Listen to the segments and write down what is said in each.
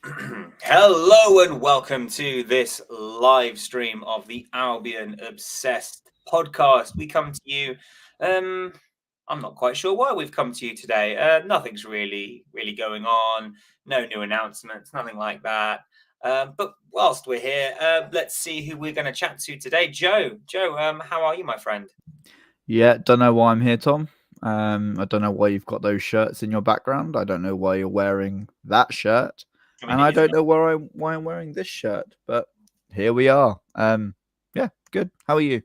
Hello and welcome to this live stream of the Albion Obsessed podcast. We come to you. I'm not quite sure why we've come to you today. Nothing's really going on. No new announcements, nothing like that. But whilst we're here, let's see who we're going to chat to today. Joe, how are you, my friend? Yeah, don't know why I'm here, Tom. I don't know why you've got those shirts in your background. I don't know why you're wearing that shirt, I mean, and it I is. don't know why I'm wearing this shirt. But here we are. Yeah, good. How are you?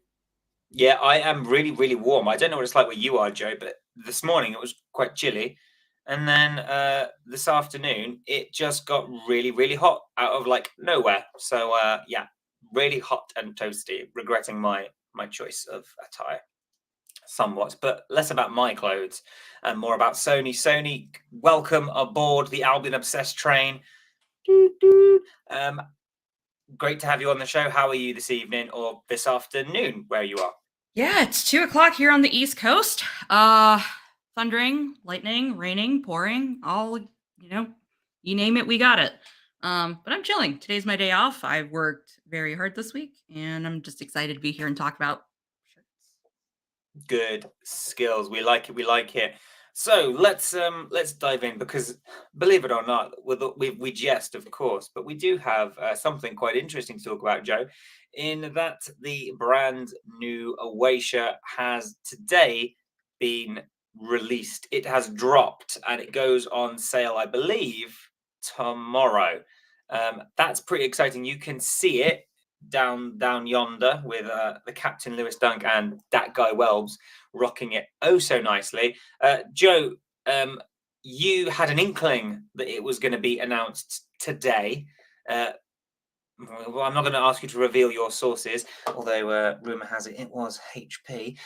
Yeah, I am really warm. I don't know what it's like where you are, Joe, but this morning it was quite chilly. And then this afternoon it just got really hot out of like nowhere. So yeah, really hot and toasty. Regretting my choice of attire somewhat, but less about my clothes and more about Sony. Sony, welcome aboard the Albion Obsessed train. Doo, doo. Great to have you on the show. How are you this evening or this afternoon where you are? Yeah, it's 2 o'clock here on the East Coast. Thundering, lightning, raining, pouring, all you name it, we got it. But I'm chilling. Today's my day off. I've worked very hard this week, and I'm just excited to be here and talk about shirts. Good skills. We like it. We like it. So let's dive in because believe it or not, we jest of course, but we do have something quite interesting to talk about, Joe. In that the brand new away shirt has today been released. It has dropped and it goes on sale, I believe, tomorrow. That's pretty exciting. You can see it down yonder with the Captain Lewis Dunk and that guy Welbs rocking it oh so nicely. Joe, you had an inkling that it was going to be announced today. Well, I'm not going to ask you to reveal your sources, although rumor has it was HP.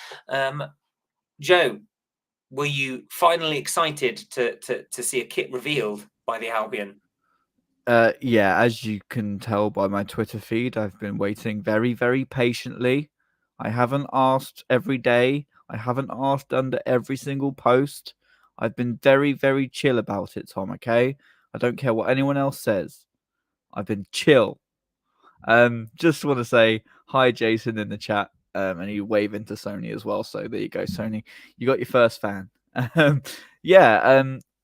Joe, were you finally excited to see a kit revealed by the Albion? Yeah, as you can tell by my Twitter feed, I've been waiting very patiently. I haven't asked every day. I haven't asked under every single post. I've been very chill about it, Tom. Okay, I don't care what anyone else says. I've been chill. Just want to say hi, Jason, in the chat. And you wave into Sony as well. So there you go, Sony. You got your first fan. Um, yeah.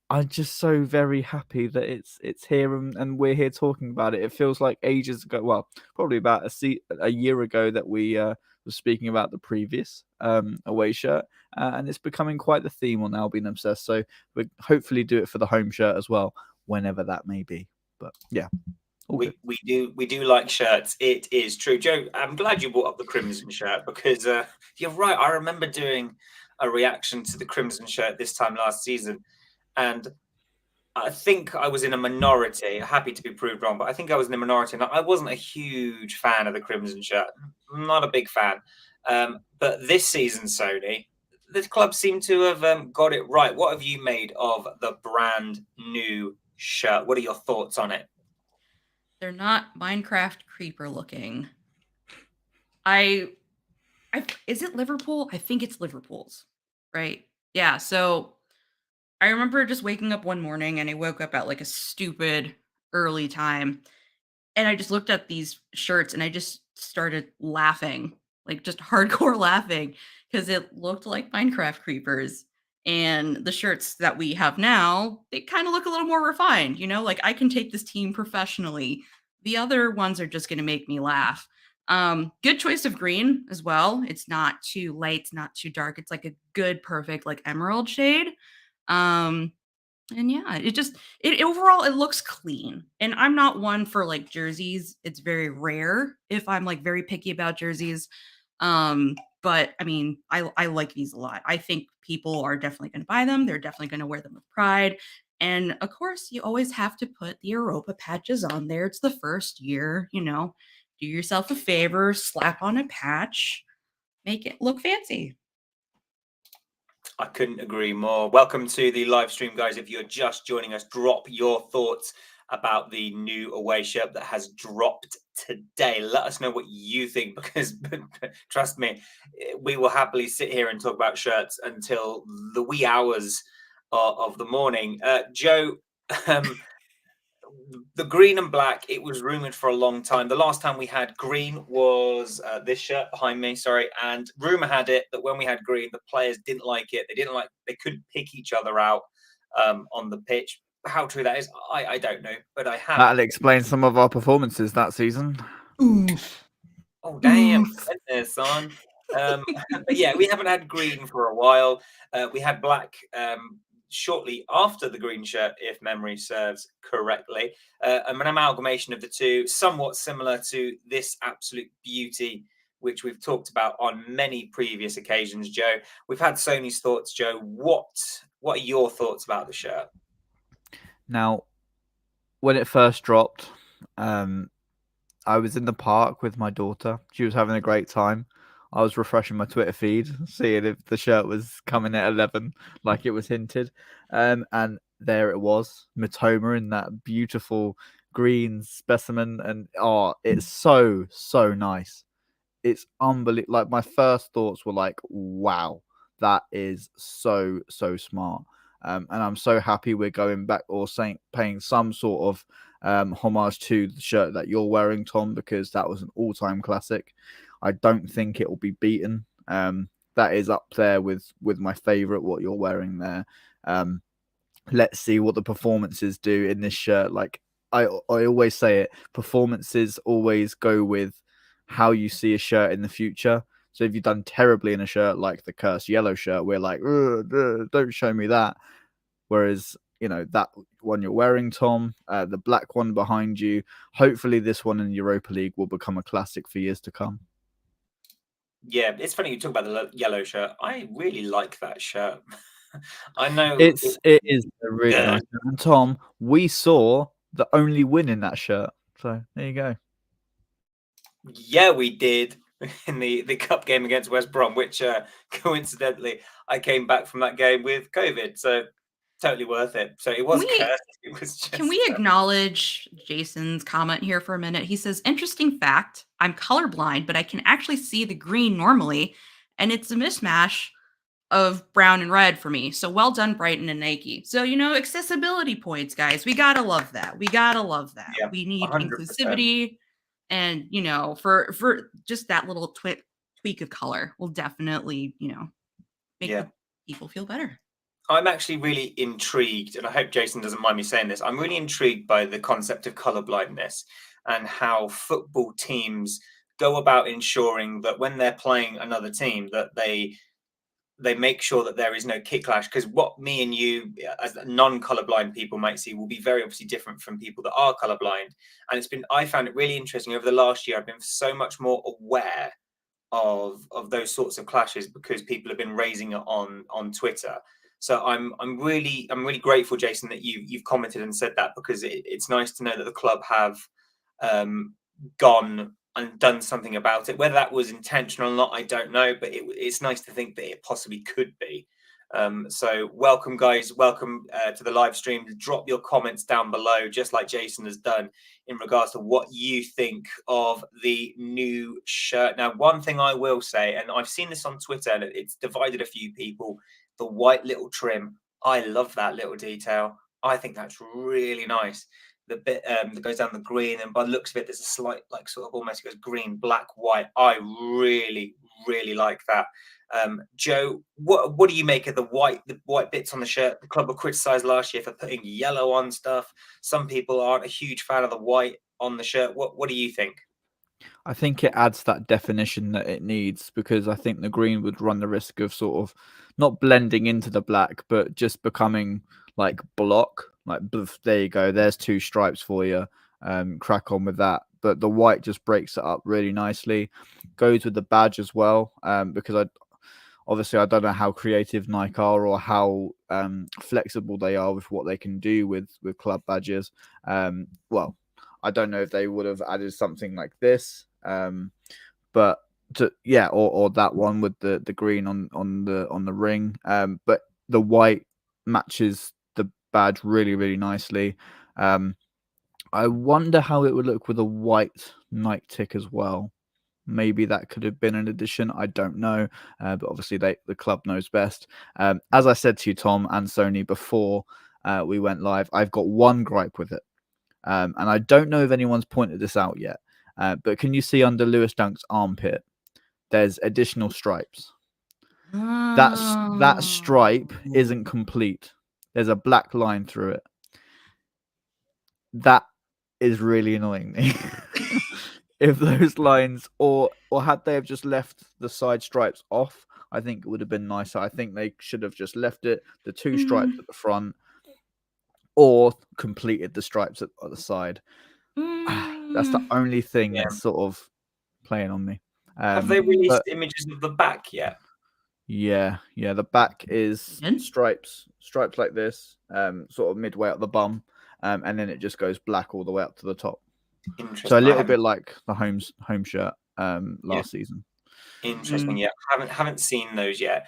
I'm just so very happy that it's here and we're here talking about it. It feels like ages ago. Well, probably about a year ago that we were speaking about the previous away shirt, and it's becoming quite the theme on Albion Obsessed. So we'll hopefully do it for the home shirt as well, whenever that may be. But yeah, all good. We do like shirts. It is true, Joe. I'm glad you brought up the crimson shirt because you're right. I remember doing a reaction to the crimson shirt this time last season, and I think I was in a minority. Happy to be proved wrong, but I think I was in a minority, and I wasn't a huge fan of the crimson shirt. Not a big fan. But this season, Sony, the club seem to have got it right. What have you made of the brand new shirt? What are your thoughts on it? They're not Minecraft creeper looking. I, is it Liverpool? I think it's Liverpool's, right? Yeah. So I remember just waking up one morning, and I woke up at like a stupid early time, and I just looked at these shirts and I just started laughing, like just hardcore laughing, because it looked like Minecraft creepers. And the shirts that we have now, they kind of look a little more refined, like I can take this team professionally. The other ones are just going to make me laugh. Good choice of green as well. It's not too light, it's not too dark. It's like a good, perfect, like emerald shade. Um, and yeah, it overall it looks clean. And I'm not one for like jerseys. It's very rare if I'm like very picky about jerseys. But I mean, I like these a lot. I think people are definitely going to buy them. They're definitely going to wear them with pride. And of course, you always have to put the Europa patches on there. It's the first year, do yourself a favor, slap on a patch, make it look fancy. I couldn't agree more. Welcome to the live stream, guys. If you're just joining us, drop your thoughts about the new away shirt that has dropped today. Let us know what you think because trust me, we will happily sit here and talk about shirts until the wee hours of the morning. Joe, um, the green and black, it was rumored for a long time. The last time we had green was this shirt behind me, sorry. And rumor had it that when we had green, the players didn't like it. They couldn't pick each other out on the pitch. How true that is, I don't know, but I have. That'll explain some of our performances that season. Oof. Oh, damn, Oof. went there, son. But yeah, we haven't had green for a while. We had black shortly after the green shirt, if memory serves correctly. An amalgamation of the two, somewhat similar to this absolute beauty, which we've talked about on many previous occasions, Joe. We've had Sony's thoughts, Joe. What are your thoughts about the shirt? Now, when it first dropped, I was in the park with my daughter. She was having a great time. I was refreshing my Twitter feed, seeing if the shirt was coming at 11, like it was hinted. And there it was, Matoma in that beautiful green specimen. And it's so nice. It's unbelievable. Like, my first thoughts were like, wow, that is so smart. And I'm so happy we're going back or paying some sort of homage to the shirt that you're wearing, Tom, because that was an all-time classic. I don't think it will be beaten. That is up there with my favorite, what you're wearing there. Let's see what the performances do in this shirt. Like I always say it, performances always go with how you see a shirt in the future. So if you've done terribly in a shirt like the cursed yellow shirt, we're like, don't show me that. Whereas, that one you're wearing, Tom, the black one behind you, hopefully this one in Europa League will become a classic for years to come. Yeah, it's funny you talk about the yellow shirt. I really like that shirt. I know it is a really nice shirt. And Tom, we saw the only win in that shirt. So there you go. Yeah, we did in the cup game against West Brom, which coincidentally I came back from that game with COVID, so totally worth it. So it was cursed. It was just, can we acknowledge Jason's comment here for a minute? He says, interesting fact, I'm colorblind, but I can actually see the green normally, and it's a mismatch of brown and red for me. So well done, Brighton and Nike. So, accessibility points, guys. We gotta love that. Yeah, we need 100%. inclusivity, and for just that little tweak of color will definitely make people feel better. I'm actually really intrigued, and I hope Jason doesn't mind me saying this. I'm really intrigued by the concept of colorblindness and how football teams go about ensuring that when they're playing another team, that they make sure that there is no kick clash. Because what me and you, as non-colorblind people, might see will be very obviously different from people that are colorblind. And I found it really interesting over the last year. I've been so much more aware of those sorts of clashes because people have been raising it on Twitter. So I'm really grateful, Jason, that you've commented and said that, because it's nice to know that the club have gone and done something about it. Whether that was intentional or not, I don't know, but it's nice to think that it possibly could be. So welcome, guys. Welcome to the live stream. Drop your comments down below, just like Jason has done, in regards to what you think of the new shirt. Now, one thing I will say, and I've seen this on Twitter, and it's divided a few people, the white little trim. I love that little detail. I think that's really nice. The bit that goes down the green, and by the looks of it, there's a slight, like, sort of almost goes green, black, white. I really like that. Joe, what do you make of the white bits on the shirt? The club were criticised last year for putting yellow on stuff. Some people aren't a huge fan of the white on the shirt. What do you think? I think it adds that definition that it needs, because I think the green would run the risk of sort of not blending into the black, but just becoming like block. Like, there you go. There's two stripes for you. Crack on with that. But the white just breaks it up really nicely. Goes with the badge as well. Because obviously I don't know how creative Nike are or how flexible they are with what they can do with club badges. Well, I don't know if they would have added something like this. But or that one with the green on the ring. But the white matches the badge really nicely. I wonder how it would look with a white Nike tick as well. Maybe that could have been an addition. I don't know, but obviously the club knows best. As I said to you, Tom and Sony, before we went live, I've got one gripe with it. And I don't know if anyone's pointed this out yet, but can you see under Lewis Dunk's armpit, there's additional stripes? That stripe isn't complete. There's a black line through it. That is really annoying me. If those lines, or had they have just left the side stripes off, I think it would have been nicer. I think they should have just left it, the two stripes at the front, or completed the stripes at the side. That's the only thing that's sort of playing on me. Have they released images of the back yet? Yeah. The back is stripes like this, sort of midway up the bum, and then it just goes black all the way up to the top. Interesting. So a little bit like the home shirt last season. Interesting. Yeah, haven't seen those yet.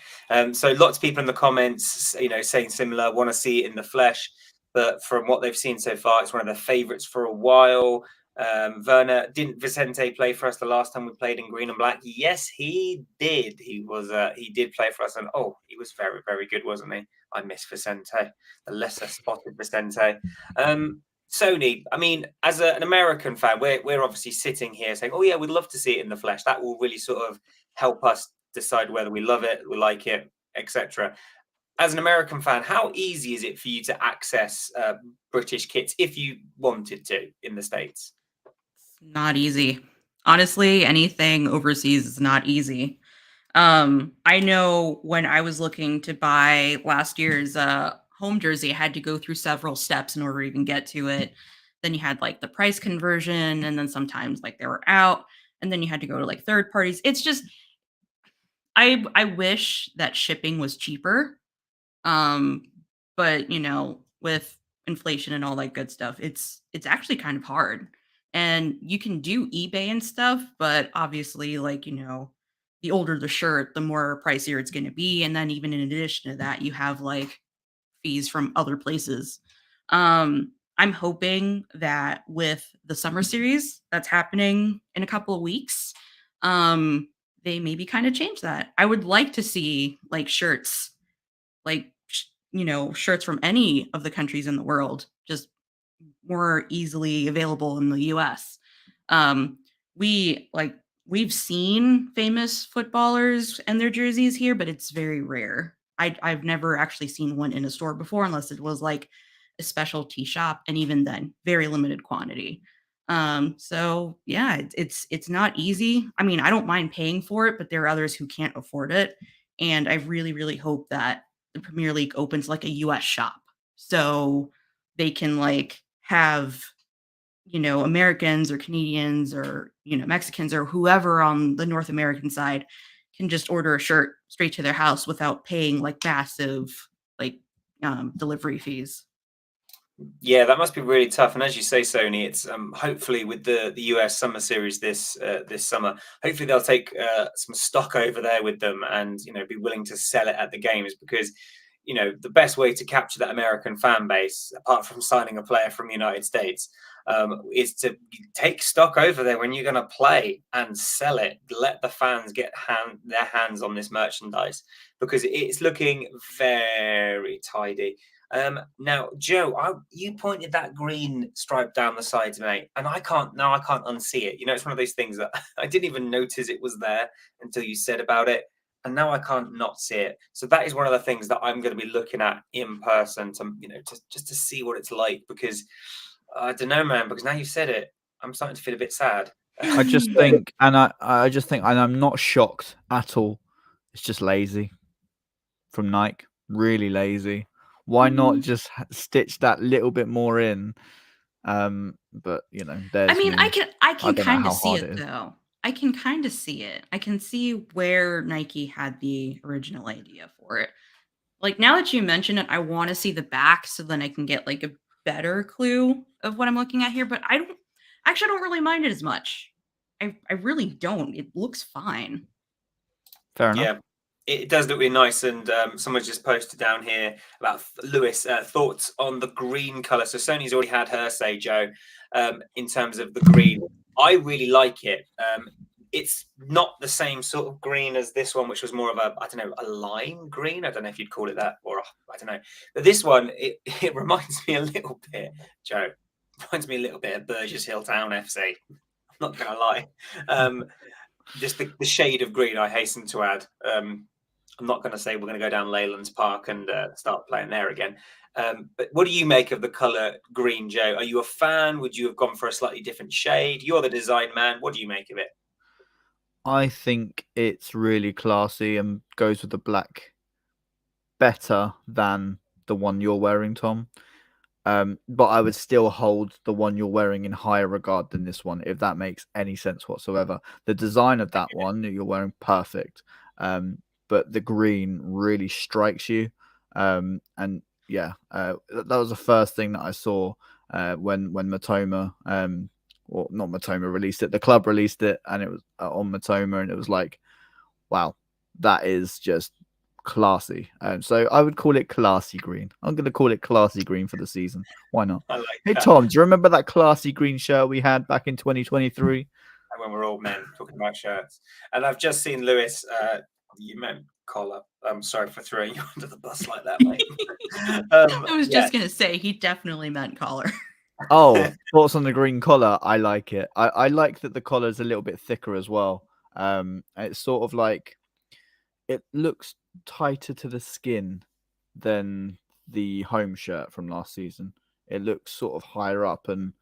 So lots of people in the comments, saying similar, want to see it in the flesh. But from what they've seen so far, it's one of their favourites for a while. Werner, didn't Vicente play for us the last time we played in green and black? Yes, he did. He did play for us, and he was very, very good, wasn't he? I miss Vicente, the lesser spotted Vicente. Sony, I mean, as an American fan, we're obviously sitting here saying, "Oh yeah, we'd love to see it in the flesh." That will really sort of help us decide whether we love it, we like it, etc. As an American fan, how easy is it for you to access British kits if you wanted to in the States? Not easy. Honestly, anything overseas is not easy. I know when I was looking to buy last year's home jersey, I had to go through several steps in order to even get to it. Then you had like the price conversion, and then sometimes like they were out, and then you had to go to like third parties. It's just I wish that shipping was cheaper. Um, but with inflation and all that good stuff, it's actually kind of hard. And you can do eBay and stuff, but obviously, like, the older the shirt, the more pricier it's going to be. And then even in addition to that, you have like fees from other places. I'm hoping that with the summer series that's happening in a couple of weeks, they maybe kind of change that. I would like to see like shirts, like shirts from any of the countries in the world, just more easily available in the US. We've seen famous footballers and their jerseys here, but it's very rare. I've never actually seen one in a store before, unless it was like a specialty shop, and even then, very limited quantity. So yeah, it's not easy. I mean, I don't mind paying for it, but there are others who can't afford it, and I really, really hope that the Premier League opens like a US shop, so they can like have Americans or Canadians or Mexicans or whoever on the North American side can just order a shirt straight to their house without paying like massive like delivery fees. Yeah, that must be really tough. And as you say, Sony, it's hopefully with the US Summer Series this summer, hopefully they'll take some stock over there with them, and be willing to sell it at the games, because the best way to capture that American fan base, apart from signing a player from the United States, is to take stock over there when you're going to play and sell it. Let the fans get their hands on this merchandise, because it's looking very tidy. Now, Joe, you pointed that green stripe down the sides, mate, and I can't unsee it. It's one of those things that I didn't even notice it was there until you said about it, and now I can't not see it. So that is one of the things that I'm going to be looking at in person to, just to see what it's like, because I don't know, man, because now you've said it, I'm starting to feel a bit sad. I just think, and I'm not shocked at all. It's just lazy from Nike, really lazy. Why not just stitch that little bit more in? But there's. I mean, me. I can kind of see hard it though. I can kind of see it. I can see where Nike had the original idea for it. Like, now that you mention it, I want to see the back so then I can get like a better clue of what I'm looking at here. But I don't really mind it as much. I really don't. It looks fine. Fair enough. Yeah, it does look really nice. And someone just posted down here about Lewis thoughts on the green color. So Sony's already had her say, Joe, in terms of the green. I really like it. It's not the same sort of green as this one, which was more of a lime green. I don't know if you'd call it that, or I don't know. But this one, it reminds me a little bit, Joe. reminds me a little bit of Burgess Hill Town FC. I'm not going to lie. Just the shade of green, I hasten to add. I'm not going to say we're going to go down Leyland's Park and start playing there again. But what do you make of the colour green, Joe? Are you a fan? Would you have gone for a slightly different shade? You're the design man. What do you make of it? I think it's really classy and goes with the black better than the one you're wearing, Tom. But I would still hold the one you're wearing in higher regard than this one, if that makes any sense whatsoever. The design of that one that you're wearing, perfect. But the green really strikes you. And yeah, that was the first thing that I saw when Matoma, or not Matoma released it, the club released it, and it was on Matoma, and it was like, wow, that is just classy. So I would call it classy green. I'm going to call it classy green for the season. Why not? I like Hey, that. Tom, do you remember that classy green shirt we had back in 2023? When we're old men talking about shirts. And I've just seen Lewis, you meant collar. I'm sorry for throwing you under the bus like that, mate. I was just going to say, he definitely meant collar. Oh, thoughts on the green collar? I like it. I like that the collar's a little bit thicker as well. It's sort of like, it looks tighter to the skin than the home shirt from last season. It looks sort of higher up and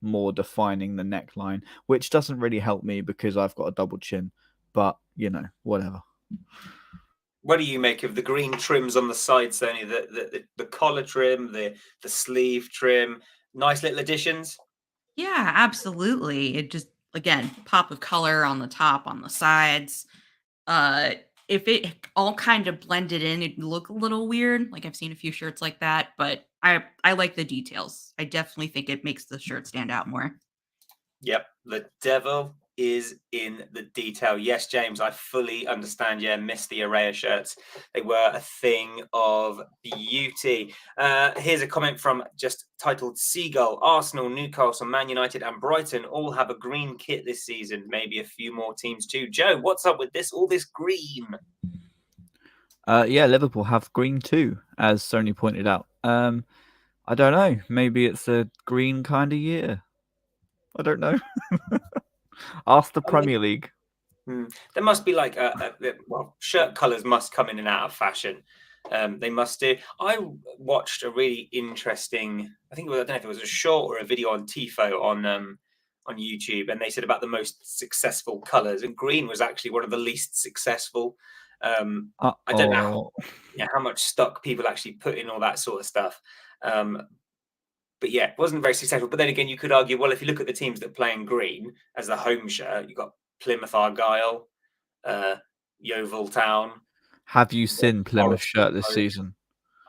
more defining the neckline, which doesn't really help me because I've got a double chin. But, you know, whatever. What do you make of the green trims on the sides, Tony? The collar trim, the sleeve trim, nice little additions. Yeah, absolutely. It just, again, pop of color on the top, on the sides. If it all kind of blended in, it'd look a little weird. Like I've seen a few shirts like that, but I like the details. I definitely think it makes the shirt stand out more. Yep, the devil is in the detail. Yes, James, I fully understand. Yeah, missed the Araya shirts. They were a thing of beauty. Here's a comment from just titled Seagull. Arsenal, Newcastle, Man United and Brighton all have a green kit this season. Maybe a few more teams too. Joe, what's up with this? All this green? Yeah, Liverpool have green too, as Sony pointed out. I don't know. Maybe it's a green kind of year. I don't know. Ask the Premier League. There must be like well, shirt colours must come in and out of fashion. They must do. I watched a really interesting. I think it was, I don't know if it was a short or a video on Tifo on YouTube, and they said about the most successful colours, and green was actually one of the least successful. I don't know how much stock people actually put in all that sort of stuff. But yeah, it wasn't very successful. But then again, you could argue, well, if you look at the teams that play in green as the home shirt, you've got Plymouth Argyle, Yeovil Town. Have you seen Plymouth shirt this season?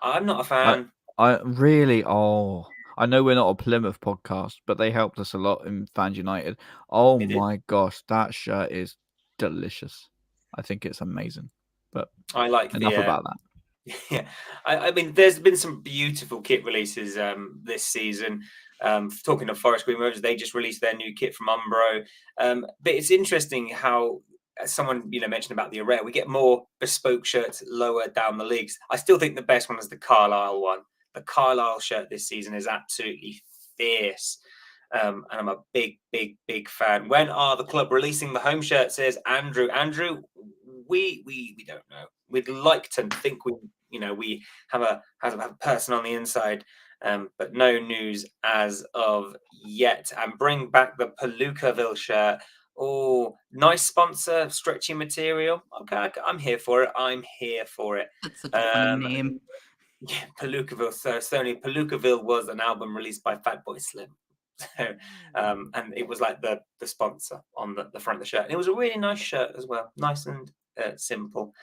I'm not a fan. I really, I know we're not a Plymouth podcast, but they helped us a lot in Fans United. Oh my gosh, that shirt is delicious. I think it's amazing. But I like enough about that. Yeah, I mean, there's been some beautiful kit releases this season. Talking of Forest Green Rovers, they just released their new kit from Umbro. But it's interesting how someone mentioned about the array. We get more bespoke shirts lower down the leagues. I still think the best one is the Carlisle one. The Carlisle shirt this season is absolutely fierce. And I'm a big fan. When are the club releasing the home shirt? Says Andrew. Andrew, we don't know. We'd like to think we have a person on the inside, but no news as of yet. And bring back the Palookaville shirt. Oh, nice sponsor, stretchy material. Okay, I'm here for it. That's such a funny name. Yeah, Palookaville. So Sony Palookaville was an album released by Fatboy Slim. So, and it was like the sponsor on the front of the shirt. And it was a really nice shirt as well. Nice and simple.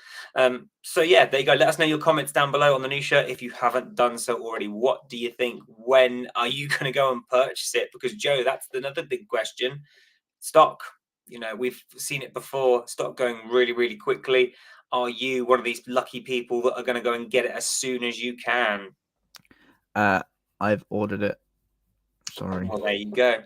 So yeah, there you go. Let us know your comments down below on the new shirt if you haven't done so already. What do you think? When are you going to go and purchase it? Because Joe, that's another big question. Stock. We've seen it before. Stock going really quickly. Are you one of these lucky people that are going to go and get it as soon as you can? I've ordered it. Sorry. Well, there you go.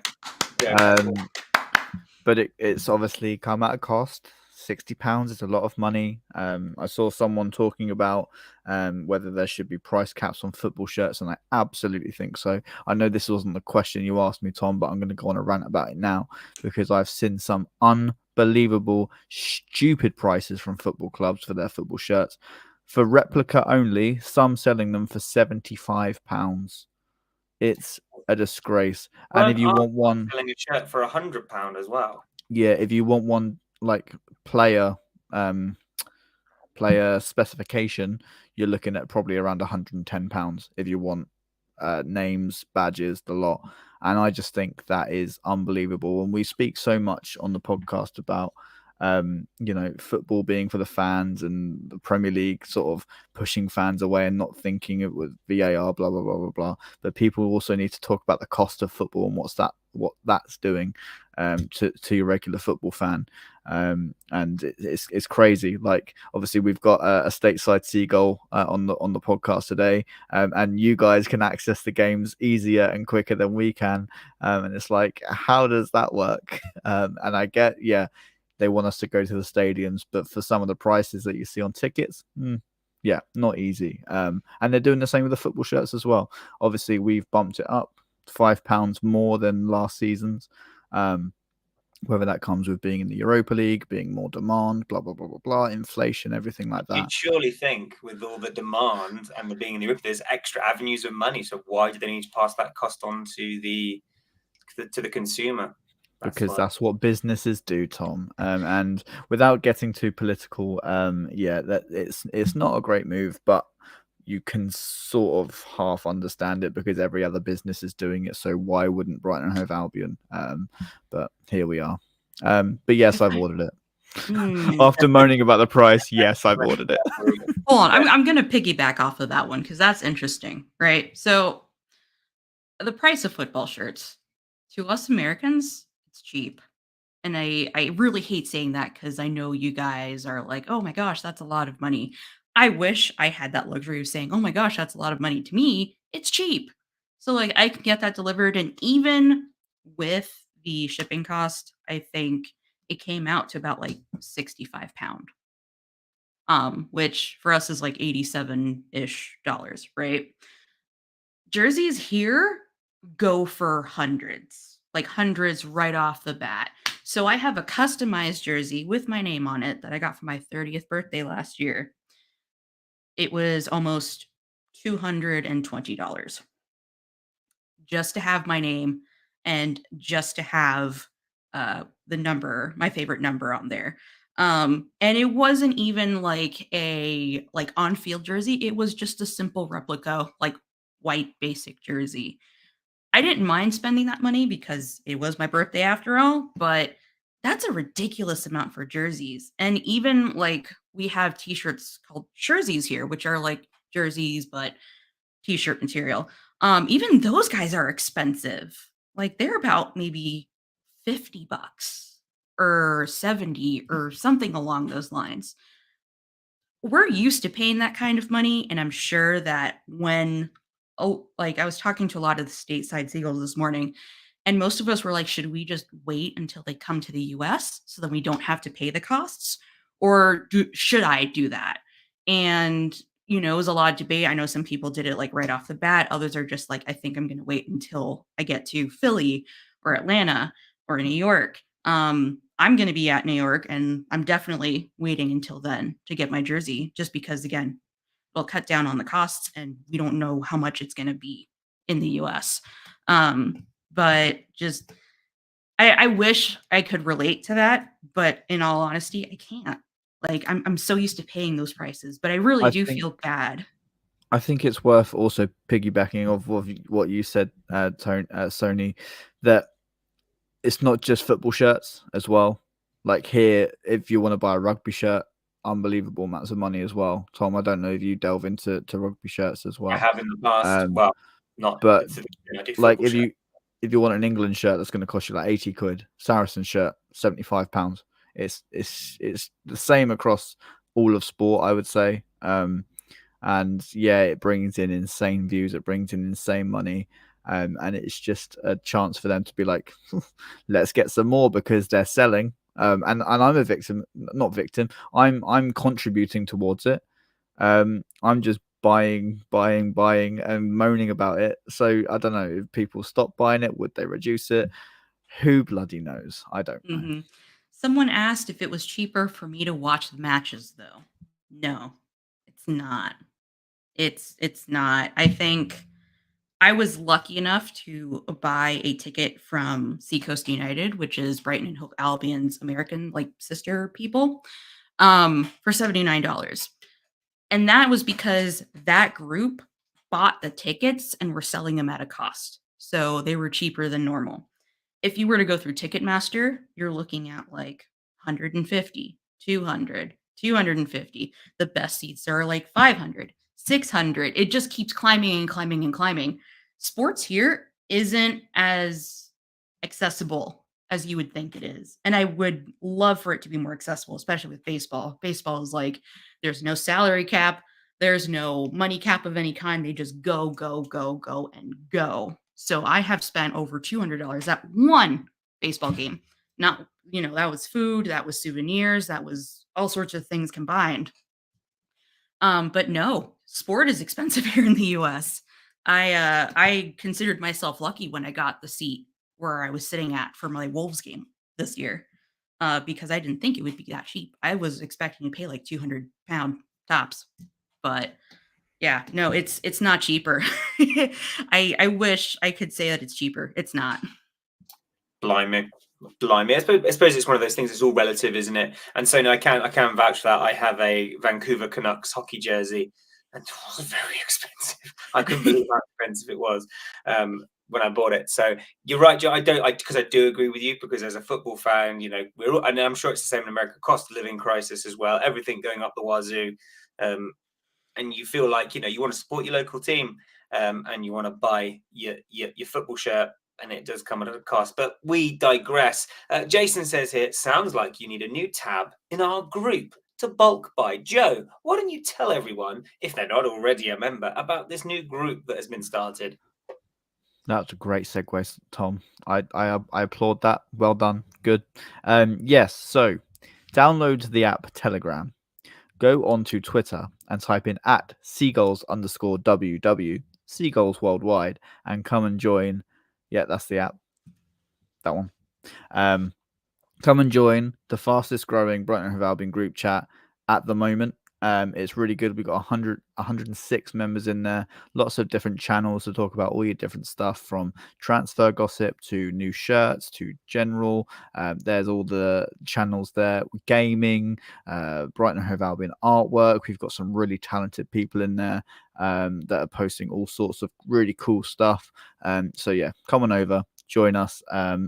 But it's obviously come at a cost. £60 is a lot of money. I saw someone talking about whether there should be price caps on football shirts, and I absolutely think so. I know this wasn't the question you asked me, Tom, but I'm going to go on a rant about it now because I've seen some unbelievable, stupid prices from football clubs for their football shirts. For replica only, some selling them for £75. It's a disgrace. And if you want one, selling a shirt for £100 as well. yeah, if you want one like player specification, you're looking at probably around £110 if you want names, badges, the lot. And I just think that is unbelievable. And we speak so much on the podcast about football being for the fans and the Premier League sort of pushing fans away and not thinking it was VAR, blah blah blah blah blah. But people also need to talk about the cost of football and what that's doing to your regular football fan. And it's crazy. Like, obviously we've got a stateside seagull on the podcast today, and you guys can access the games easier and quicker than we can, and it's like, how does that work? And I get, they want us to go to the stadiums, but for some of the prices that you see on tickets, not easy. And they're doing the same with the football shirts as well. Obviously we've bumped it up £5 more than last season's. Whether that comes with being in the Europa League, being more demand, blah, blah, blah, blah, blah, inflation, everything like that. You'd surely think with all the demand and the being in the Europa, there's extra avenues of money. So why do they need to pass that cost on to the consumer? That's what businesses do, Tom. And without getting too political, that it's not a great move, but you can sort of half understand it because every other business is doing it. So why wouldn't Brighton and Hove Albion? But here we are. But yes, I've ordered it. After moaning about the price, yes, I've ordered it. Hold on, I'm going to piggyback off of that one because that's interesting, right? So the price of football shirts, to us Americans, it's cheap. And I really hate saying that because I know you guys are like, oh my gosh, that's a lot of money. I wish I had that luxury of saying, oh my gosh, that's a lot of money. To me, it's cheap. So like I can get that delivered. And even with the shipping cost, I think it came out to about like £65. Which for us is like 87-ish dollars, right? Jerseys here go for hundreds right off the bat. So I have a customized jersey with my name on it that I got for my 30th birthday last year. It was almost $220 just to have my name and just to have the number, my favorite number on there. And it wasn't even like a on-field jersey. It was just a simple replica, like white basic jersey. I didn't mind spending that money because it was my birthday after all, but that's a ridiculous amount for jerseys. And even like we have t-shirts called jerseys here, which are like jerseys, but t-shirt material. Even those guys are expensive. Like they're about maybe $50 or 70 or something along those lines. We're used to paying that kind of money. And I'm sure that when, I was talking to a lot of the stateside Seagulls this morning, and most of us were like, should we just wait until they come to the US so that we don't have to pay the costs? Or should I do that? And, it was a lot of debate. I know some people did it like right off the bat. Others are just like, I think I'm going to wait until I get to Philly or Atlanta or New York. I'm going to be at New York and I'm definitely waiting until then to get my jersey just because, again, it'll cut down on the costs and we don't know how much it's going to be in the US. But just, I wish I could relate to that, but in all honesty, I can't. Like, I'm so used to paying those prices, but I really do feel bad. I think it's worth also piggybacking off of what you said, Sony, that it's not just football shirts as well. Like here, if you want to buy a rugby shirt, unbelievable amounts of money as well. Tom, I don't know if you delve into rugby shirts as well. I have in the past. Well, not. But like if you want an England shirt, that's going to cost you like 80 quid. Saracen shirt, £75. It's the same across all of sport, I would say. And yeah, it brings in insane views. It brings in insane money. And it's just a chance for them to be like, let's get some more because they're selling. And I'm a victim, not victim. I'm contributing towards it. I'm just buying, and moaning about it. So I don't know if people stop buying it, would they reduce it? Who bloody knows? I don't know. Mhm. Someone asked if it was cheaper for me to watch the matches, though. No, it's not. It's not. I think I was lucky enough to buy a ticket from Seacoast United, which is Brighton and Hove Albion's American like sister people, for $79. And that was because that group bought the tickets and were selling them at a cost. So they were cheaper than normal. If you were to go through Ticketmaster, you're looking at like 150, 200, 250. The best seats are like 500, 600. It just keeps climbing and climbing and climbing. Sports here isn't as accessible as you would think it is. And I would love for it to be more accessible, especially with baseball. Baseball is like there's no salary cap, there's no money cap of any kind. They just go, go, go, go, and go. So I have spent over $200 at one baseball game. Not, that was food, that was souvenirs, that was all sorts of things combined. But no, sport is expensive here in the US. I considered myself lucky when I got the seat where I was sitting at for my Wolves game this year, because I didn't think it would be that cheap. I was expecting to pay like £200 tops, but yeah, no, it's not cheaper. I wish I could say that it's cheaper. It's not. Blimey. I suppose it's one of those things. It's all relative, isn't it? And so no, I can vouch for that. I have a Vancouver Canucks hockey jersey, and it was very expensive. I couldn't believe how expensive it was when I bought it. So you're right, Joe. I do agree with you, because as a football fan, we're all, and I'm sure it's the same in America. Cost of living crisis as well. Everything going up the wazoo, and you feel like you want to support your local team, and you want to buy your football shirt. And it does come at a cost, but we digress. Jason says here, sounds like you need a new tab in our group to bulk buy. Joe, why don't you tell everyone, if they're not already a member, about this new group that has been started? That's a great segue, Tom. I applaud that. Well done. Good. Yes. So, download the app Telegram. Go onto Twitter and type in @seagulls_WW, Seagulls Worldwide, and come and join. Yeah, that's the app. That one. Come and join the fastest growing Brighton and Hove Albion group chat at the moment. It's really good. We've got 106 members in there. Lots of different channels to talk about all your different stuff, from transfer gossip to new shirts to general. There's all the channels there. Gaming, Brighton and Hove Albion artwork. We've got some really talented people in there that are posting all sorts of really cool stuff. So yeah, come on over. Join us.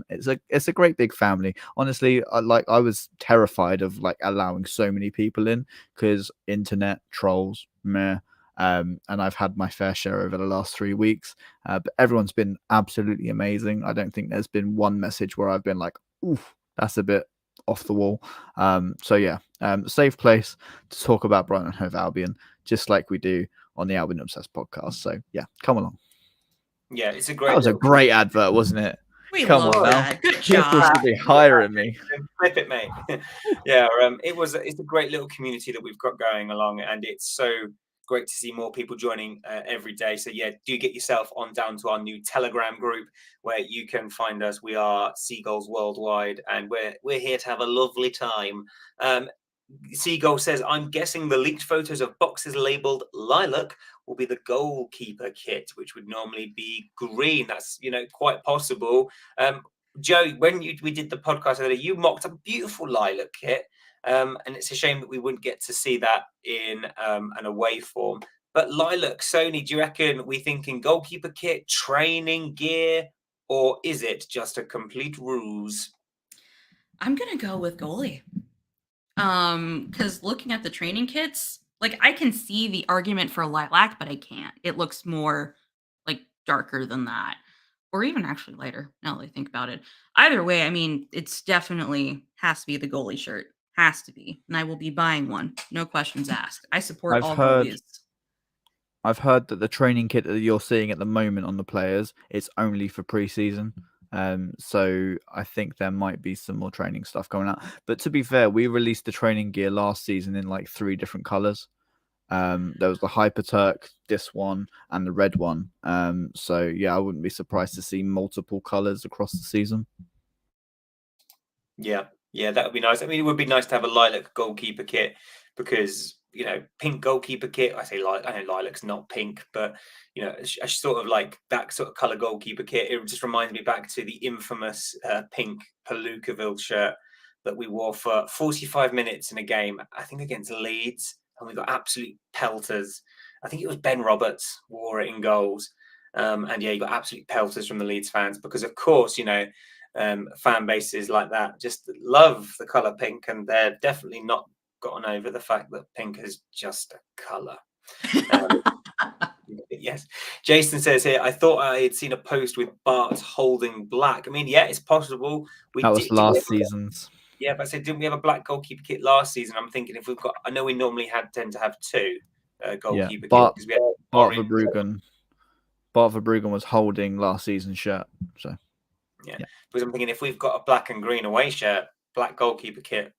It's a great big family. Honestly, I was terrified of allowing so many people in, because internet trolls, meh. And I've had my fair share over the last 3 weeks. But everyone's been absolutely amazing. I don't think there's been one message where I've been like, oof, that's a bit off the wall. So yeah, safe place to talk about Brighton and Hove Albion, just like we do on the Albion Obsessed podcast. So yeah, come along. Yeah, it's a great. That was a great advert, wasn't it? We Come love on that. now. Good People job. should be hiring me. Flip it, mate. Yeah, it's a great little community that we've got going along, and it's so great to see more people joining every day. So yeah, do get yourself on down to our new Telegram group, where you can find us. We are Seagulls Worldwide, and we're here to have a lovely time. Seagull says, I'm guessing the leaked photos of boxes labeled lilac will be the goalkeeper kit, which would normally be green. That's quite possible. Joe, when we did the podcast earlier, you mocked a beautiful lilac kit, and it's a shame that we wouldn't get to see that in an away form. But lilac, Sony, do you reckon we thinking goalkeeper kit, training gear, or is it just a complete ruse? I'm gonna go with goalie. Because looking at the training kits, I can see the argument for lilac, but I can't. It looks more darker than that, or even actually lighter. Now that I think about it, either way, I mean, it's definitely has to be the goalie shirt. Has to be, and I will be buying one. No questions asked. I support all goalies. I've heard that the training kit that you're seeing at the moment on the players, it's only for pre-season. So I think there might be some more training stuff going out. But to be fair, we released the training gear last season in like 3 different colors. There was the Hyper Turk, this one, and the red one. So yeah, I wouldn't be surprised to see multiple colors across the season. Yeah, that would be nice. I mean, it would be nice to have a lilac goalkeeper kit because, pink goalkeeper kit. I say lilac. I know lilac's not pink, but I sort of like that sort of color goalkeeper kit. It just reminds me back to the infamous pink Palookaville shirt that we wore for 45 minutes in a game. I think against Leeds, and we got absolute pelters. I think it was Ben Roberts wore it in goals. And yeah, you got absolute pelters from the Leeds fans because, of course, fan bases like that just love the color pink, and they're definitely not gotten over the fact that pink is just a color. Yes, Jason says here, I thought I had seen a post with Bart holding black. I mean, yeah, it's possible. That was last season's. Yeah, but I said, didn't we have a black goalkeeper kit last season? I'm thinking if we've got, I know we normally tend to have 2 goalkeeper kits because we had Bart Verbruggen was holding last season's shirt. So yeah, because I'm thinking if we've got a black and green away shirt, black goalkeeper kit.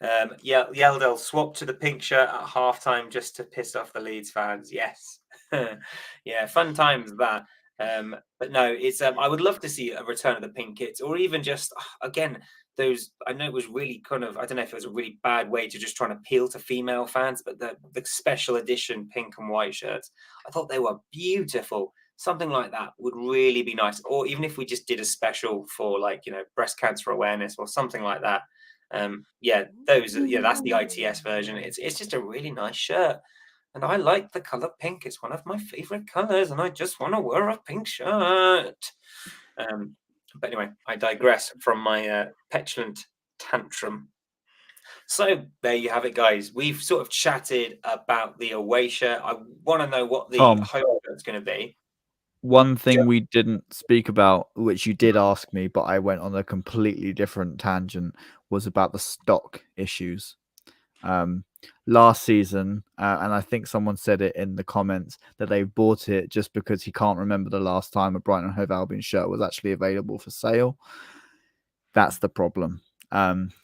Yeldell swapped to the pink shirt at halftime just to piss off the Leeds fans. Yes, yeah, fun times that. But no, it's I would love to see a return of the pink kits, or even just again those. I know it was really kind of, I don't know if it was a really bad way to just try and appeal to female fans, but the special edition pink and white shirts, I thought they were beautiful. Something like that would really be nice, or even if we just did a special for breast cancer awareness or something like that. That's the ITS version. It's just a really nice shirt, and I like the color pink. It's one of my favorite colors, and I just want to wear a pink shirt. But anyway, I digress from my petulant tantrum. So there you have it, guys. We've sort of chatted about the away shirt. I want to know what the home shirt's going to be. One thing we didn't speak about, which you did ask me, but I went on a completely different tangent, was about the stock issues. Last season, and I think someone said it in the comments, that they bought it just because he can't remember the last time a Brighton and Hove Albion shirt was actually available for sale. That's the problem.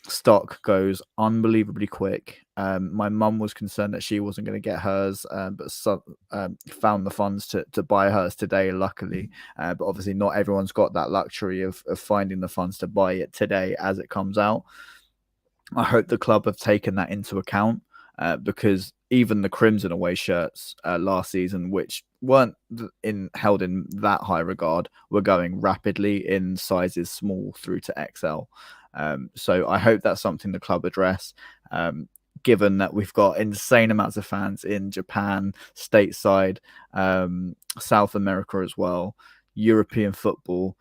Stock goes unbelievably quick. My mum was concerned that she wasn't going to get hers, but found the funds to buy hers today, luckily. But obviously not everyone's got that luxury of finding the funds to buy it today as it comes out. I hope the club have taken that into account, because even the Crimson away shirts last season, which weren't held in that high regard, were going rapidly in sizes small through to XL. So I hope that's something the club address, given that we've got insane amounts of fans in Japan, stateside, South America as well, European football.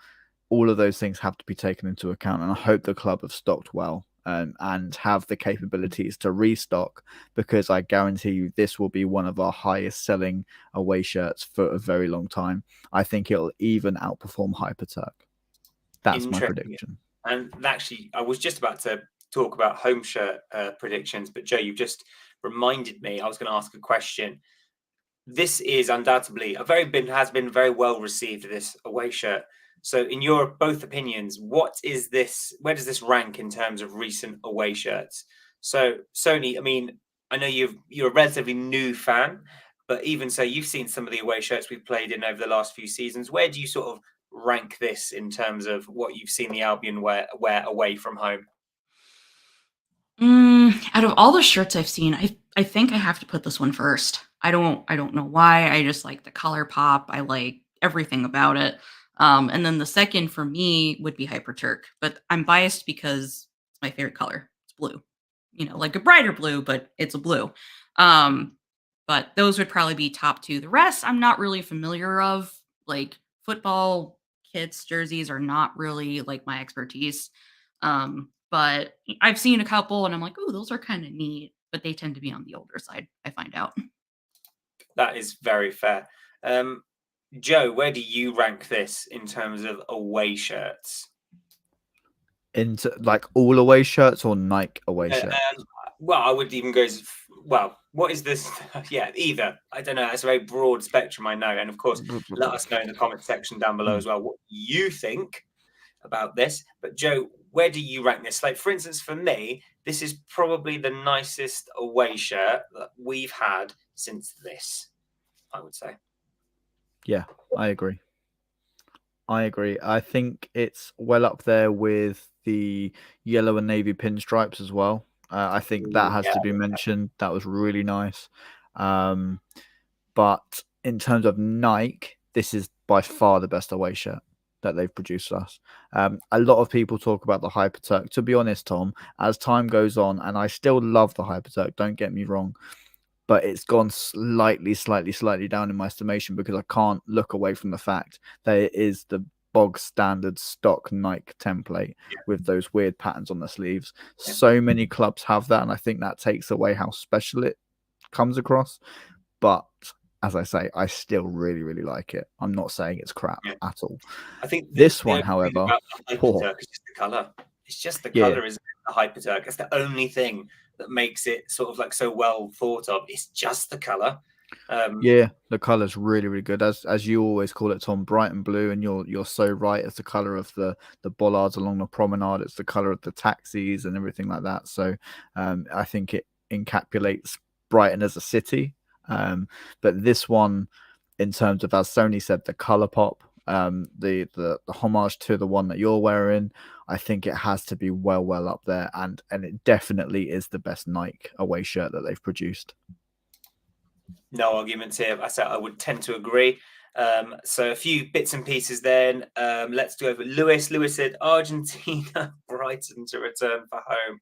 All of those things have to be taken into account, and I hope the club have stocked well. And have the capabilities to restock, because I guarantee you this will be one of our highest selling away shirts for a very long time. I think it'll even outperform Hyper Turk. That's my prediction. And actually, I was just about to talk about home shirt predictions, but Joe, you've just reminded me. I was going to ask a question. This is undoubtedly has been very well received, this away shirt. So in your both opinions, what is this? Where does this rank in terms of recent away shirts? So Sony, I mean, I know you're a relatively new fan, but even so, you've seen some of the away shirts we've played in over the last few seasons. Where do you sort of rank this in terms of what you've seen the Albion wear away from home? Out of all the shirts I've seen, I think I have to put this one first. I don't know why. I just like the color pop. I like everything about it. And then the second for me would be Hyper Turk, but I'm biased because it's my favorite color. It's blue, like a brighter blue, but it's a blue. But those would probably be top 2. The rest I'm not really familiar of. Like football kits, jerseys are not really like my expertise. But I've seen a couple and I'm like, oh, those are kind of neat, but they tend to be on the older side, I find out. That is very fair. Joe, where do you rank this in terms of away shirts? Into like all away shirts or Nike away shirts? Well, I would even go well, what is this? Yeah, either. I don't know. It's a very broad spectrum, I know. And of course, let us know in the comment section down below as well what you think about this. But Joe, where do you rank this? Like, for instance, for me, this is probably the nicest away shirt that we've had since this, I would say. Yeah, I agree. I think it's well up there with the yellow and navy pinstripes as well. I think that has to be mentioned. That was really nice. But in terms of Nike, this is by far the best away shirt that they've produced us. A lot of people talk about the Hyperturk. To be honest, Tom, as time goes on, and I still love the Hyperturk, don't get me wrong, but it's gone slightly down in my estimation because I can't look away from the fact that it is the bog standard stock Nike template with those weird patterns on the sleeves. So many clubs have that, and I think that takes away how special it comes across. But as I say, I still really like it. I'm not saying it's crap at all. I think this one, however, Hyperturk is just the color. It's just the color, isn't it? The Hyperturk. It's the only thing that makes it sort of like so well thought of. It's just the color. Yeah, the color's really good. As you always call it, Tom, bright and blue, and you're so right. It's the color of the bollards along the promenade. It's the color of the taxis and everything like that. So I think it encapsulates Brighton as a city. But this one, in terms of, as Sony said, the color pop, the homage to the one that you're wearing, I think it has to be well up there, and it definitely is the best Nike away shirt that they've produced. No arguments here. I would tend to agree. So a few bits and pieces then. Let's do over Lewis. Lewis said Argentina, Brighton to return for home.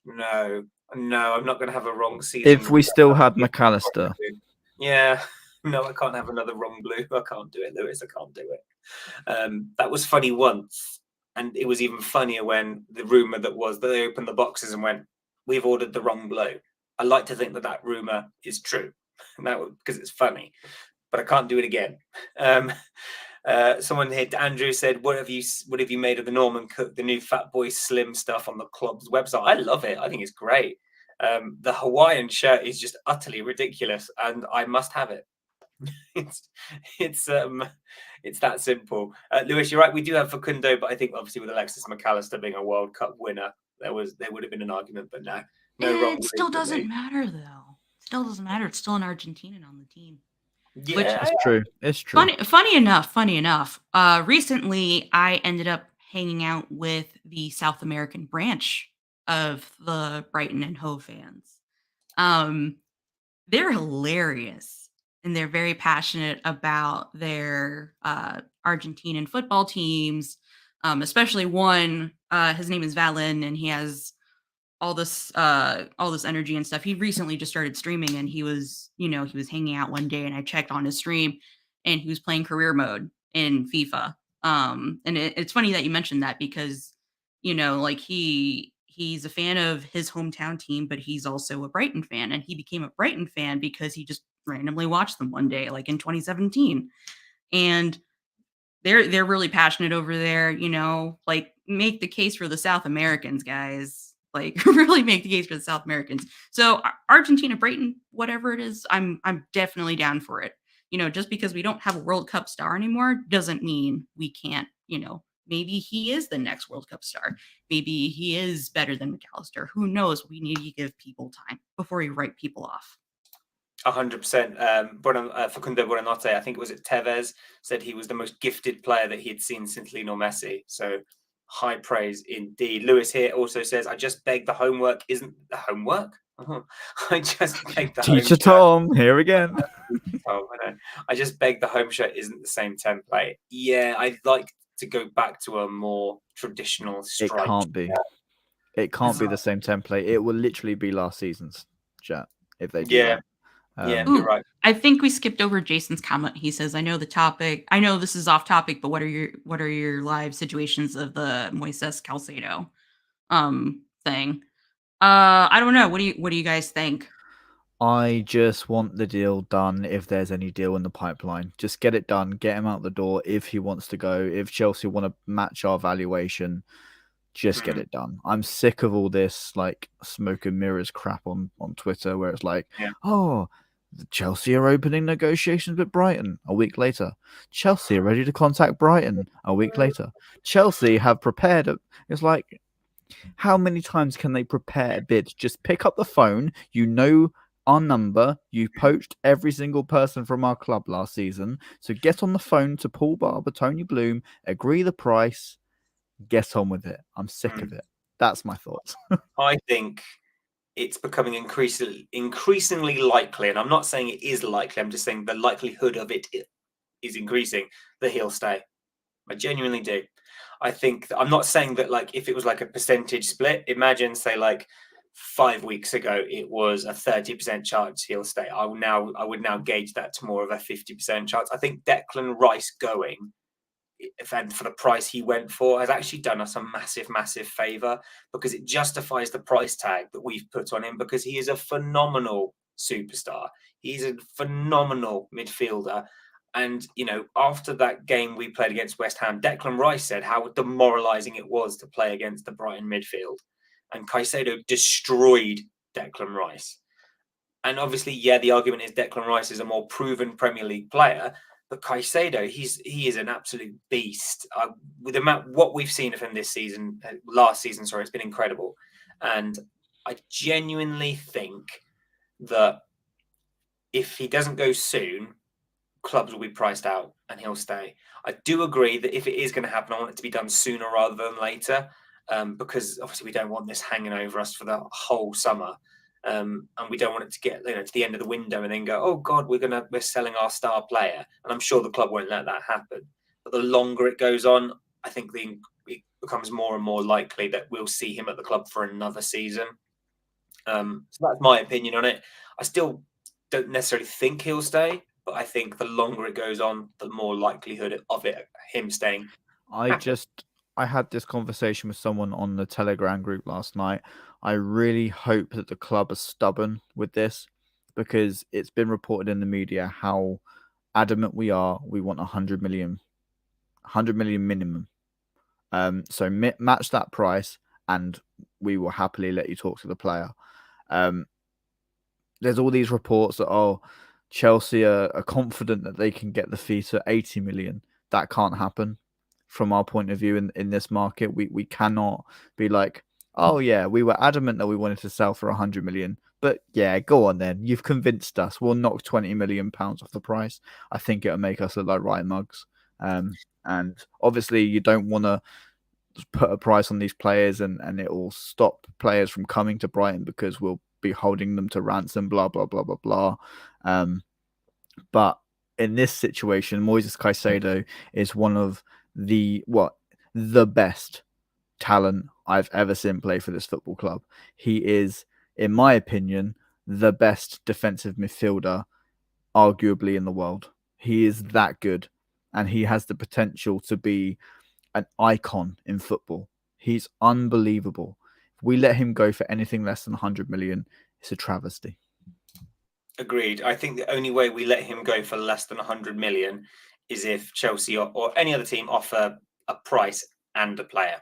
No, I'm not going to have a wrong season. If we still had McAllister. Yeah, no, I can't have another wrong blue. I can't do it, Lewis. I can't do it. That was funny once. And it was even funnier when the rumor that was that they opened the boxes and went, we've ordered the wrong blue. I like to think that rumor is true. Because it's funny, but I can't do it again. Someone here, Andrew, said, what have you made of the Norman Cook, the new Fat Boy Slim stuff on the club's website? I love it. I think it's great. The Hawaiian shirt is just utterly ridiculous, and I must have it. It's that simple. Lewis, you're right. We do have Facundo, but I think obviously with Alexis McAllister being a World Cup winner, there would have been an argument, but no wrong. It still doesn't matter though. Still doesn't matter. It's still an Argentinian on the team. Yeah, it's true. It's true. Funny enough. Recently I ended up hanging out with the South American branch of the Brighton and Hove fans. They're hilarious, and they're very passionate about their Argentinian football teams. Especially one. His name is Valen, and he has all this energy and stuff. He recently just started streaming, and he was hanging out one day, and I checked on his stream, and he was playing career mode in FIFA. And it's funny that you mentioned that because, like he's a fan of his hometown team, but he's also a Brighton fan, and he became a Brighton fan because he just randomly watched them one day, like in 2017. And they're really passionate over there, like make the case for the South Americans, guys. Like really make the case for the South Americans. So Argentina, Brighton, whatever it is, I'm definitely down for it. Just because we don't have a World Cup star anymore doesn't mean we can't, maybe he is the next World Cup star. Maybe he is better than McAllister. Who knows? We need to give people time before we write people off. 100%. Facundo Buonanotte, I think it was at Tevez, said he was the most gifted player that he had seen since Lionel Messi. So high praise indeed. Lewis here also says, I just beg the homework isn't the homework. I just beg the teacher Tom here again. I just beg the home shirt isn't the same template. Yeah, I'd like to go back to a more traditional stripe. It can't be. It can't be the same template. It will literally be last season's shirt if they do that. You're right. I think we skipped over Jason's comment. He says, I know this is off topic, but what are your live situations of the Moise Caicedo thing? I don't know. What do you guys think? I just want the deal done if there's any deal in the pipeline. Just get it done, get him out the door if he wants to go. If Chelsea want to match our valuation, Just get it done. I'm sick of all this like smoke and mirrors crap on Twitter where it's like, oh, Chelsea are opening negotiations with Brighton. A week later, Chelsea are ready to contact Brighton. A week later, Chelsea have prepared. It's like, how many times can they prepare a bid? Just pick up the phone. You know our number. You poached every single person from our club last season. So get on the phone to Paul Barber, Tony Bloom, agree the price, get on with it. I'm sick of it. That's my thoughts. I think it's becoming increasingly likely, and I'm not saying it is likely, I'm just saying the likelihood of it is increasing, that he'll stay. I genuinely do. I think I'm not saying that, like, if it was like a percentage split, imagine say like 5 weeks ago it was a 30% chance he'll stay. I would now gauge that to more of a 50% chance. I think Declan Rice going, and for the price he went for, has actually done us a massive favor, because it justifies the price tag that we've put on him, because he is a phenomenal superstar. He's a phenomenal midfielder. And, you know, after that game we played against West Ham, Declan Rice said how demoralising it was to play against the Brighton midfield. And Caicedo destroyed Declan Rice. And obviously, yeah, the argument is Declan Rice is a more proven Premier League player, but Caicedo, he is an absolute beast. With what we've seen of him this season, last season, sorry, it's been incredible. And I genuinely think that if he doesn't go soon, clubs will be priced out and he'll stay. I do agree that if it is going to happen, I want it to be done sooner rather than later, because obviously we don't want this hanging over us for the whole summer. And we don't want it to get to the end of the window and then go, oh God, we're selling our star player. And I'm sure the club won't let that happen. But the longer it goes on, I think it becomes more and more likely that we'll see him at the club for another season. So that's my opinion on it. I still don't necessarily think he'll stay, but I think the longer it goes on, the more likelihood of him staying. I had this conversation with someone on the Telegram group last night. I really hope that the club are stubborn with this, because it's been reported in the media how adamant we are. We want 100 million minimum. So match that price and we will happily let you talk to the player. There's all these reports that, Chelsea are confident that they can get the fee to 80 million. That can't happen from our point of view in this market. We cannot be like, oh yeah, we were adamant that we wanted to sell for 100 million. But yeah, go on then. You've convinced us. We'll knock 20 million pounds off the price. I think it'll make us look like right mugs. And obviously you don't want to put a price on these players and it will stop players from coming to Brighton because we'll be holding them to ransom, blah, blah, blah, blah, blah. But in this situation, Moise Caicedo is one of the best talent I've ever seen play for this football club. He is, in my opinion, the best defensive midfielder arguably in the world. He is that good, and he has the potential to be an icon in football. He's unbelievable. If we let him go for anything less than 100 million, it's a travesty. Agreed. I think the only way we let him go for less than 100 million is if Chelsea or any other team offer a price and a player.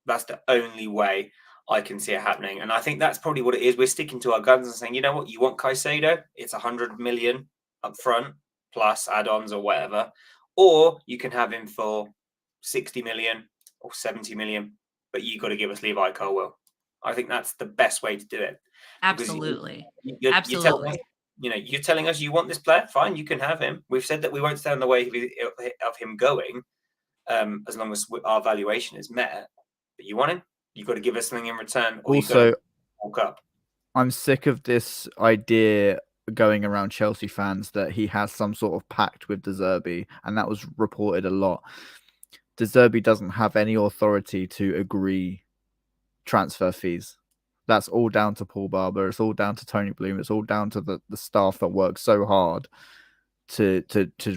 That's the only way I can see it happening. And I think that's probably what it is. We're sticking to our guns and saying, you know what, you want Caicedo? It's 100 million up front plus add-ons or whatever. Or you can have him for 60 million or 70 million, but you got to give us Levi Colwill. I think that's the best way to do it. Absolutely. Absolutely. You're telling us you want this player, fine, you can have him. We've said that we won't stand in the way of him going, as long as our valuation is met. But you want him, you've got to give us something in return, or you've got to walk up. I'm sick of this idea going around Chelsea fans that he has some sort of pact with De Zerbi, and that was reported a lot. De Zerbi doesn't have any authority to agree transfer fees. That's all down to Paul Barber. It's all down to Tony Bloom. It's all down to the staff that work so hard to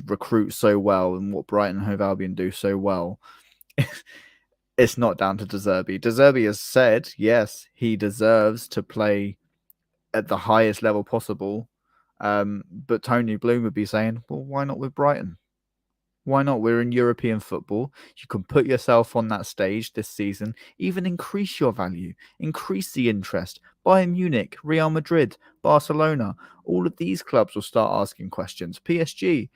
recruit so well, and what Brighton and Hove Albion do so well. It's not down to De Zerbi. De Zerbi has said, yes, he deserves to play at the highest level possible. But Tony Bloom would be saying, well, why not with Brighton? Why not? We're in European football. You can put yourself on that stage this season, even increase your value, increase the interest. Bayern Munich, Real Madrid, Barcelona, all of these clubs will start asking questions. PSG,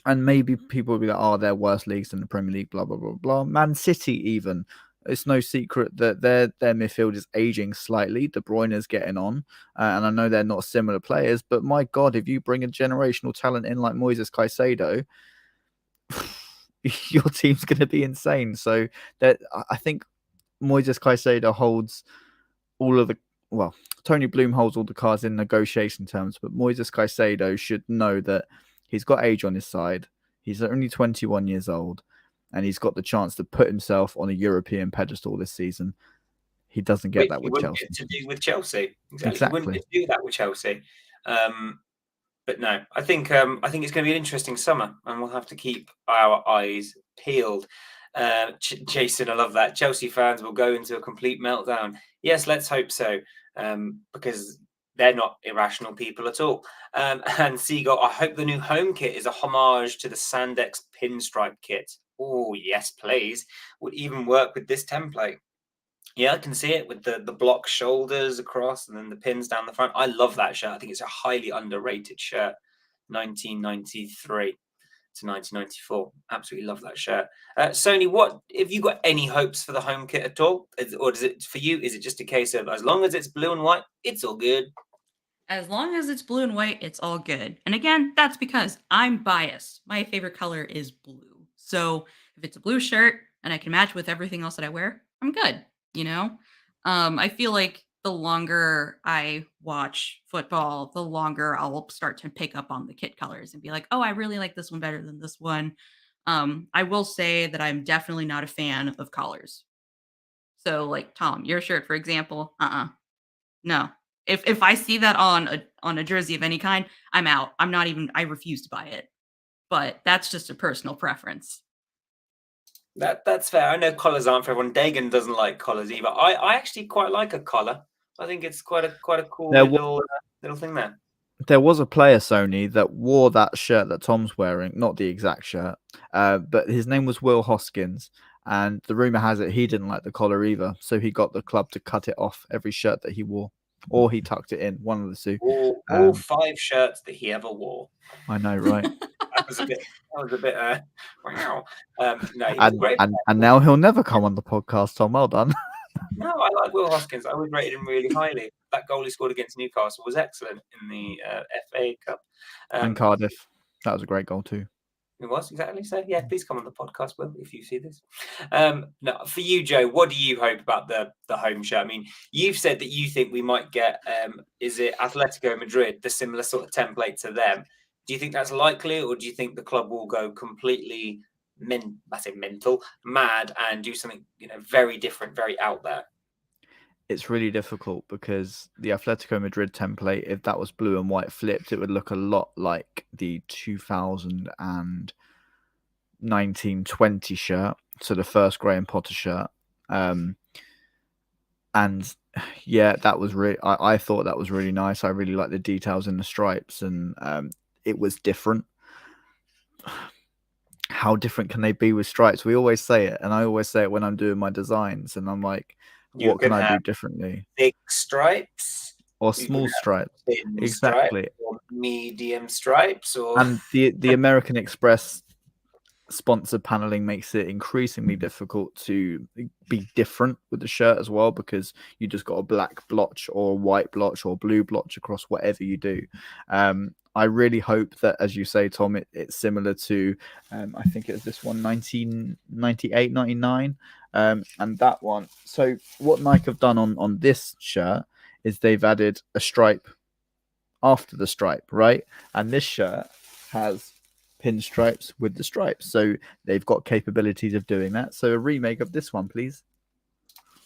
and maybe people will be like, oh, they're worse leagues than the Premier League, blah, blah, blah, blah. Man City, even. It's no secret that their midfield is aging slightly. De Bruyne is getting on. And I know they're not similar players, but my God, if you bring a generational talent in like Moises Caicedo, your team's going to be insane. So that I think Moises Caicedo holds all of the, well, Tony Bloom holds all the cards in negotiation terms, but Moises Caicedo should know that he's got age on his side. He's only 21 years old, and he's got the chance to put himself on a European pedestal this season. He doesn't get that with Chelsea. Get to do with Chelsea. Exactly. He wouldn't get to do that with Chelsea. But no, I think it's going to be an interesting summer, and we'll have to keep our eyes peeled. Jason, I love that. Chelsea fans will go into a complete meltdown. Yes, let's hope so, because they're not irrational people at all. And Seagull, I hope the new home kit is a homage to the Sandex pinstripe kit. Oh, yes, please. Would even work with this template. Yeah, I can see it with the block shoulders across and then the pins down the front. I love that shirt. I think it's a highly underrated shirt. 1993 to 1994. Absolutely love that shirt. Sony, what have you got any hopes for the home kit at all? Or does it, for you, is it just a case of as long as it's blue and white, it's all good? As long as it's blue and white, it's all good. And again, that's because I'm biased. My favorite color is blue. So if it's a blue shirt and I can match with everything else that I wear, I'm good. You know, I feel like the longer I watch football, the longer I'll start to pick up on the kit colors and be like, oh, I really like this one better than this one. I will say that I'm definitely not a fan of collars. So, like Tom, your shirt, for example, no. If I see that on a jersey of any kind, I'm out. I'm not even. I refuse to buy it. But that's just a personal preference. That's fair. I know collars aren't for everyone. Dagan doesn't like collars either. I actually quite like a collar. I think it's quite a cool little thing there. There was a player, Sony, that wore that shirt that Tom's wearing, not the exact shirt, but his name was Will Hoskins, and the rumor has it he didn't like the collar either, so he got the club to cut it off every shirt that he wore, or he tucked it in, one of the two. All 5 shirts that he ever wore. I know, right? That was a bit. Wow. No, he was great. And now he'll never come on the podcast, Tom. Well done. No, I like Will Hoskins. I always rated him really highly. That goal he scored against Newcastle was excellent in the FA Cup. And Cardiff. That was a great goal too. It was, exactly. So, yeah, please come on the podcast, Will, if you see this. No, for you, Joe, what do you hope about the home shirt? I mean, you've said that you think we might get, is it Atletico Madrid, the similar sort of template to them? Do you think that's likely, or do you think the club will go completely mental, mad, and do something very different, very out there? It's really difficult because the Atletico Madrid template, if that was blue and white flipped, it would look a lot like the 2019-20 shirt, so the first Graham Potter shirt. And yeah, that was really. I thought that was really nice. I really like the details in the stripes, and it was different. How different can they be with stripes? We always say it, and I always say it when I'm doing my designs, and I'm like, what can I do differently? Big stripes or small stripes? Exactly. Stripes, or medium stripes, or and the American Express sponsored paneling makes it increasingly difficult to be different with the shirt as well, because you just got a black blotch or a white blotch or blue blotch across whatever you do. I really hope that, as you say, Tom, it's similar to, I think it was this one, 1998, 99, and that one. So what Nike have done on this shirt is they've added a stripe after the stripe, right? And this shirt has pinstripes with the stripes. So they've got capabilities of doing that. So a remake of this one, please.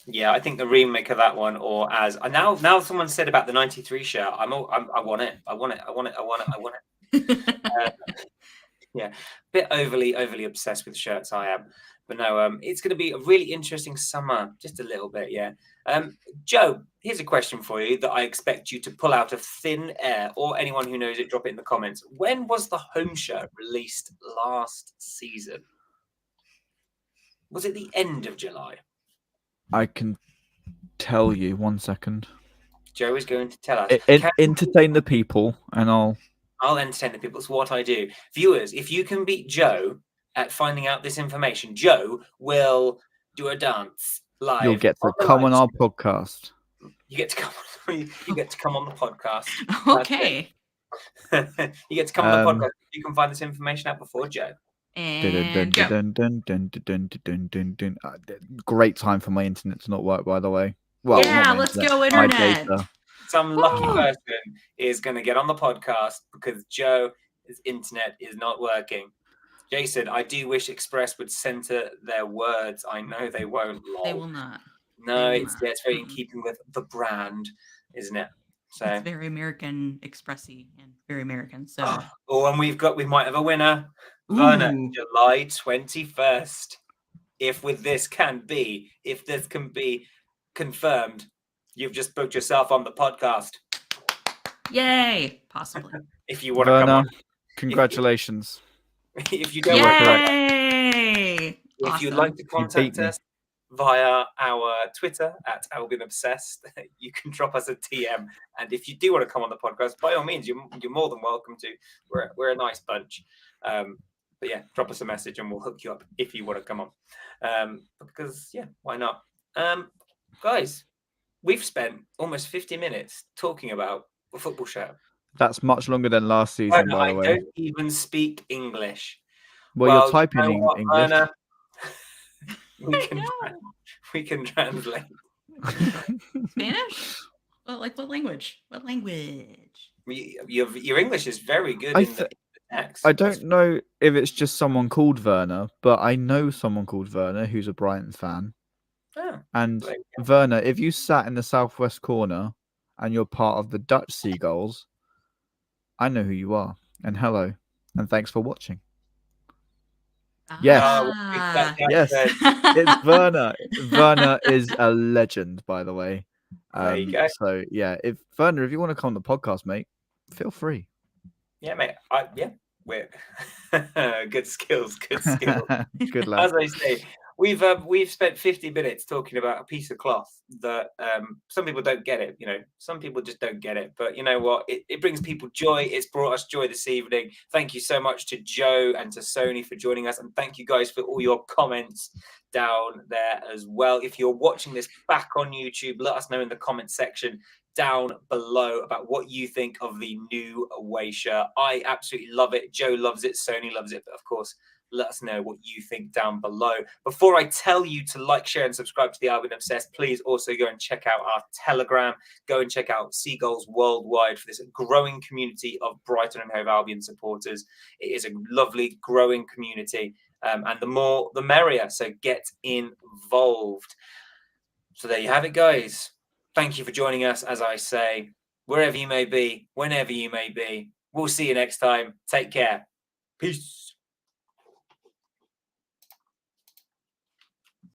Yeah, I think the remake of that one, or as now someone said about the 93 shirt. I want it. I want it. Yeah, a bit overly obsessed with shirts. I am, But no, it's going to be a really interesting summer, just a little bit, yeah. Joe, here's a question for you that I expect you to pull out of thin air, or anyone who knows it, drop it in the comments. When was the home show released last season? Was it the end of July? I can tell you. 1 second. Joe is going to tell us. Entertain the people, and I'll entertain the people. It's what I do. Viewers, if you can beat Joe at finding out this information, Joe will do a dance live. you'll get to come on our podcast. You get to come. You get to come on the podcast. Okay. You get to come on the podcast. You can find this information out before Joe. And go. Great time for my internet to not work, by the way. Well, Yeah, not my let's internet, go my internet. data. Some lucky Woo. person is going to get on the podcast because Joe's internet is not working. Jason, I do wish Express would center their words. I know they won't. They will not. No, They will it's not. very in keeping with the brand, isn't it? So It's very American Expressy and very American. So oh, and we might have a winner. Werner, Ooh. July 21st. If this can be confirmed, you've just booked yourself on the podcast. Yay! Possibly. If you want to come Werner, on. congratulations. If you don't You were want to, correct. Yay! if Awesome. you'd like to contact me. us via our Twitter at Albion Obsessed, you can drop us a DM. And if you do want to come on the podcast, by all means, you're more than welcome to. We're a nice bunch. But yeah, drop us a message and we'll hook you up if you want to come on. Because yeah, why not? Guys, we've spent almost 50 minutes talking about a football show. That's much longer than last season, by the way. I don't even speak English. Well, you're typing you know what, English. Anna? I we can translate. Spanish? Well, like what language? What language? Your English is very good I in the text. I don't know if it's just someone called Werner, but I know someone called Werner who's a Brighton fan. Oh, And there you Werner, if you sat in the southwest corner and you're part of the Dutch Seagulls, I know who you are. And hello, and thanks for watching. Yes. Yes, it's Werner. Werner is a legend, by the way. There you go. So yeah, if Werner, if you want to come on the podcast, mate, feel free. Yeah, mate. We're good skills. Good lad. As I say, we've spent 50 minutes talking about a piece of cloth that some people don't get it. You know, some people just don't get it. But you know what? It brings people joy. It's brought us joy this evening. Thank you so much to Joe and to Sony for joining us, and thank you guys for all your comments down there as well. If you're watching this back on YouTube, let us know in the comment section down below about what you think of the new away shirt. I absolutely love it. Joe loves it. Sony loves it. But of course, let us know what you think down below. Before I tell you to like, share, and subscribe to the Albion Obsessed, please also go and check out our Telegram. Go and check out Seagulls Worldwide for this growing community of Brighton and Hove Albion supporters. It is a lovely, growing community. And the more, the merrier. So get involved. So there you have it, guys. Thank you for joining us, as I say, wherever you may be, whenever you may be. We'll see you next time. Take care. Peace.